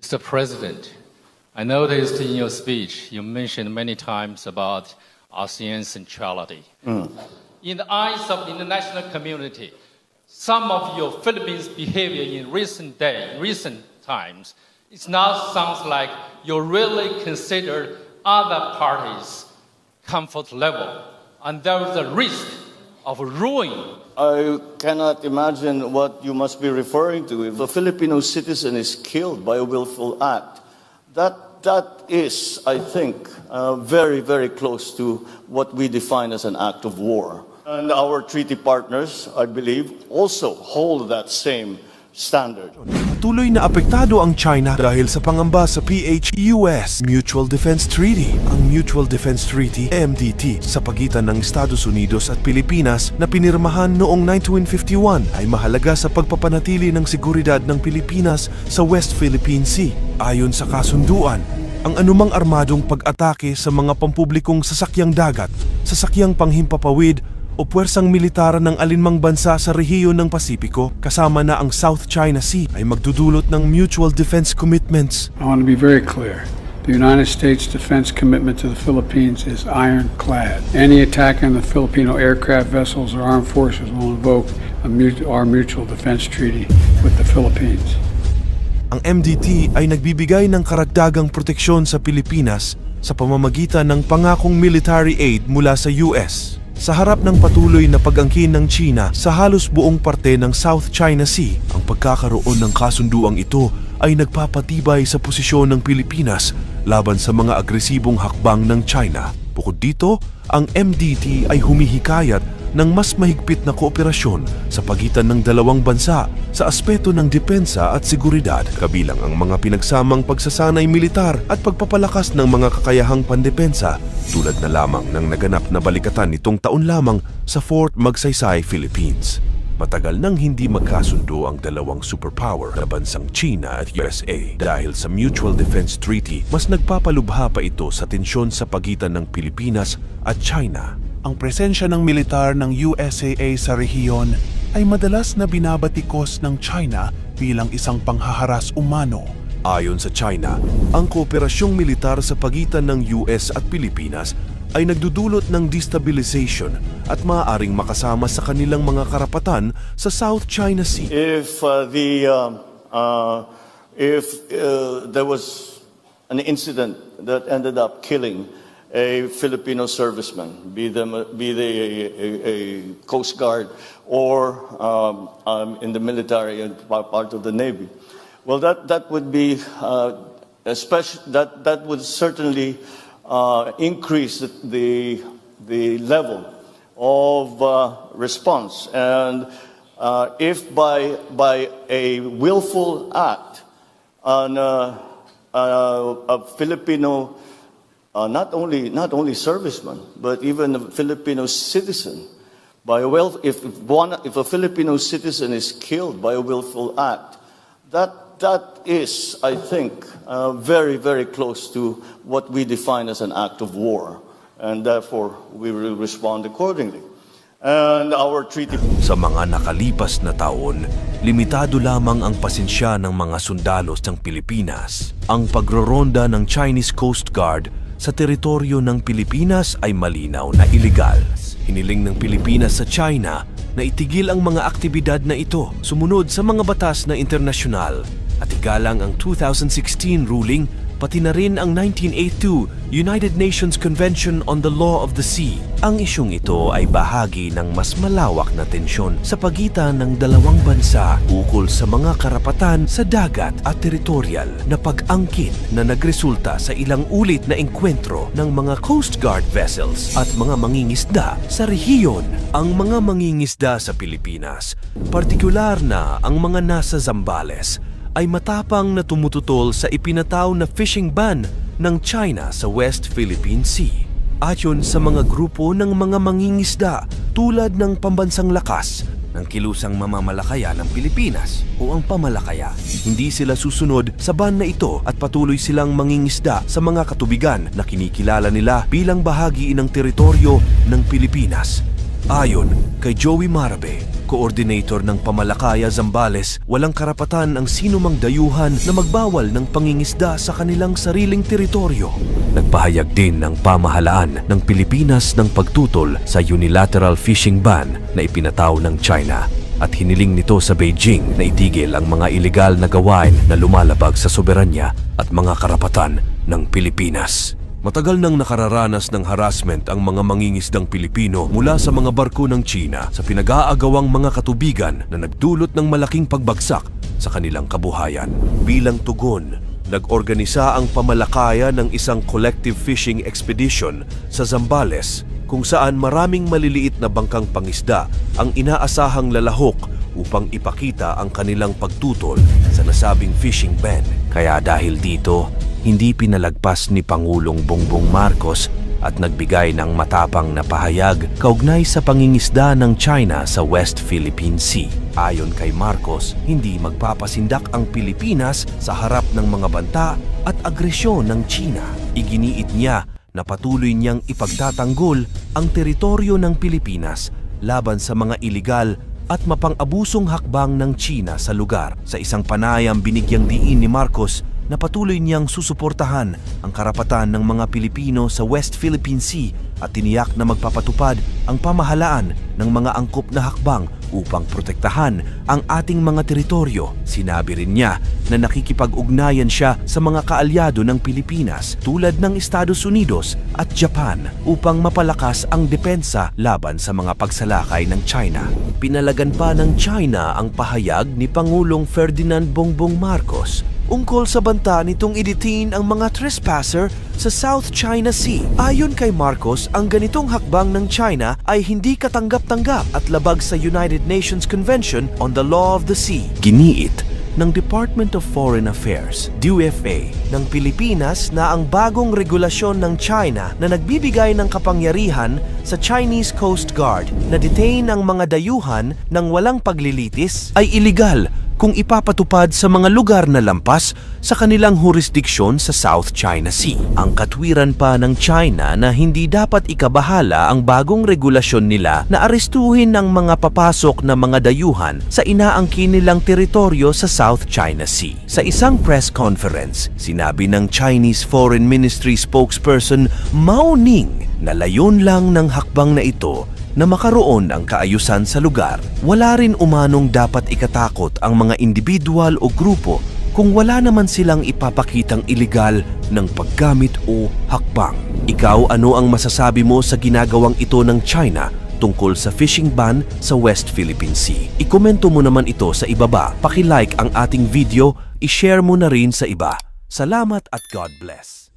Mr. President, I noticed in your speech you mentioned many times about ASEAN centrality. In the eyes of the international community, some of your Philippines' behavior in recent times, it now sounds like you really consider other parties' comfort level, and there is a risk of ruin. I cannot imagine what you must be referring to. If a Filipino citizen is killed by a willful act, that is, I think, very, very close to what we define as an act of war. And our treaty partners, I believe, also hold that same standard. Patuloy na apektado ang China dahil sa pangamba sa PH-US Mutual Defense Treaty. Ang Mutual Defense Treaty, MDT, sa pagitan ng Estados Unidos at Pilipinas na pinirmahan noong 1951 ay mahalaga sa pagpapanatili ng seguridad ng Pilipinas sa West Philippine Sea. Ayon sa kasunduan, ang anumang armadong pag-atake sa mga pampublikong sasakyang dagat, sasakyang panghimpapawid o puwersang militar ng alinmang bansa sa rehiyon ng Pasipiko, kasama na ang South China Sea, ay magdudulot ng mutual defense commitments. I want to be very clear. The United States defense commitment to the Philippines is ironclad. Any attack on the Filipino aircraft vessels or armed forces will invoke our mutual defense treaty with the Philippines. Ang MDT ay nagbibigay ng karagdagang proteksyon sa Pilipinas sa pamamagitan ng pangakong military aid mula sa US. Sa harap ng patuloy na pag-angkin ng China sa halos buong parte ng South China Sea, ang pagkakaroon ng kasunduang ito ay nagpapatibay sa posisyon ng Pilipinas laban sa mga agresibong hakbang ng China. Bukod dito, ang MDT ay humihikayat ng mas mahigpit na kooperasyon sa pagitan ng dalawang bansa sa aspeto ng depensa at seguridad, kabilang ang mga pinagsamang pagsasanay militar at pagpapalakas ng mga kakayahang pandepensa, tulad na lamang ng naganap na balikatan nitong taon lamang sa Fort Magsaysay, Philippines. Matagal nang hindi magkasundo ang dalawang superpower na bansang China at USA. Dahil sa Mutual Defense Treaty, mas nagpapalubha pa ito sa tensyon sa pagitan ng Pilipinas at China. Ang presensya ng militar ng USAA sa rehiyon ay madalas na binabatikos ng China bilang isang panghaharas umano. Ayon sa China, ang kooperasyong militar sa pagitan ng US at Pilipinas ay nagdudulot ng destabilization at maaaring makasama sa kanilang mga karapatan sa South China Sea. If there was an incident that ended up killing a Filipino serviceman, be they a Coast Guard or in the military and part of the Navy, well, that would be that would certainly increase the level of response, and if by a willful act on a Filipino, not only serviceman, but even a Filipino citizen, if a Filipino citizen is killed by a willful act, that is, I think, very, very close to what we define as an act of war, and therefore we will respond accordingly. And our treaty. Sa mga nakalipas na taon, limitado lamang ang pasensya ng mga sundalos ng Pilipinas. Ang pagroronda ng Chinese Coast Guard sa teritoryo ng Pilipinas ay malinaw na iligal. Hiniling ng Pilipinas sa China na itigil ang mga aktibidad na ito sumunod sa mga batas na internasyonal at igalang ang 2016 ruling, pati na rin ang 1982 United Nations Convention on the Law of the Sea. Ang isyong ito ay bahagi ng mas malawak na tensyon sa pagitan ng dalawang bansa ukol sa mga karapatan sa dagat at teritorial na pag-angkin na nagresulta sa ilang ulit na engkwentro ng mga Coast Guard vessels at mga mangingisda sa rehiyon. Ang mga mangingisda sa Pilipinas, partikular na ang mga nasa Zambales, ay matapang na tumututol sa ipinataw na fishing ban ng China sa West Philippine Sea. Ayon sa mga grupo ng mga mangingisda tulad ng Pambansang Lakas ng Kilusang Mamamalakaya ng Pilipinas o ang Pamalakaya, hindi sila susunod sa ban na ito at patuloy silang mangingisda sa mga katubigan na kinikilala nila bilang bahagi ng teritoryo ng Pilipinas. Ayon kay Joey Marabe, Coordinator ng Pamalakaya Zambales, walang karapatan ang sinumang dayuhan na magbawal ng pangingisda sa kanilang sariling teritoryo. Nagpahayag din ng pamahalaan ng Pilipinas ng pagtutol sa unilateral fishing ban na ipinataw ng China at hiniling nito sa Beijing na itigil ang mga ilegal na gawain na lumalabag sa soberanya at mga karapatan ng Pilipinas. Matagal nang nakararanas ng harassment ang mga mangingisdang Pilipino mula sa mga barko ng China sa pinag-aagawang mga katubigan na nagdulot ng malaking pagbagsak sa kanilang kabuhayan. Bilang tugon, nag-organisa ang Pamalakaya ng isang collective fishing expedition sa Zambales kung saan maraming maliliit na bangkang pangisda ang inaasahang lalahok upang ipakita ang kanilang pagtutol sa nasabing fishing ban. Kaya dahil dito, hindi pinalagpas ni Pangulong Bongbong Marcos at nagbigay ng matapang na pahayag kaugnay sa pangingisda ng China sa West Philippine Sea. Ayon kay Marcos, hindi magpapasindak ang Pilipinas sa harap ng mga banta at agresyon ng China. Iginiit niya na patuloy niyang ipagtatanggol ang teritoryo ng Pilipinas laban sa mga iligal at mapang-abusong hakbang ng China sa lugar. Sa isang panayam, binigyang diin ni Marcos na patuloy niyang susuportahan ang karapatan ng mga Pilipino sa West Philippine Sea at tiniyak na magpapatupad ang pamahalaan ng mga angkop na hakbang upang protektahan ang ating mga teritoryo. Sinabi rin niya na nakikipag-ugnayan siya sa mga kaalyado ng Pilipinas tulad ng Estados Unidos at Japan upang mapalakas ang depensa laban sa mga pagsalakay ng China. Pinalagan pa ng China ang pahayag ni Pangulong Ferdinand Bongbong Marcos ungkol sa banta nitong i-detain ang mga trespasser sa South China Sea. Ayon kay Marcos, ang ganitong hakbang ng China ay hindi katanggap-tanggap at labag sa United Nations Convention on the Law of the Sea. Giniit ng Department of Foreign Affairs, DFA, ng Pilipinas na ang bagong regulasyon ng China na nagbibigay ng kapangyarihan sa Chinese Coast Guard na detain ang mga dayuhan ng walang paglilitis ay iligal kung ipapatupad sa mga lugar na lampas sa kanilang jurisdiksyon sa South China Sea. Ang katwiran pa ng China na hindi dapat ikabahala ang bagong regulasyon nila na arestuhin ang mga papasok na mga dayuhan sa inaangkin nilang teritoryo sa South China Sea. Sa isang press conference, sinabi ng Chinese Foreign Ministry spokesperson Mao Ning na layon lang ng hakbang na ito na makaroon ang kaayusan sa lugar. Wala rin umanong dapat ikatakot ang mga individual o grupo kung wala naman silang ipapakitang iligal ng paggamit o hakbang. Ikaw, ano ang masasabi mo sa ginagawang ito ng China tungkol sa fishing ban sa West Philippine Sea? Ikomento mo naman ito sa ibaba. Paki-like ang ating video, i-share mo na rin sa iba. Salamat at God bless.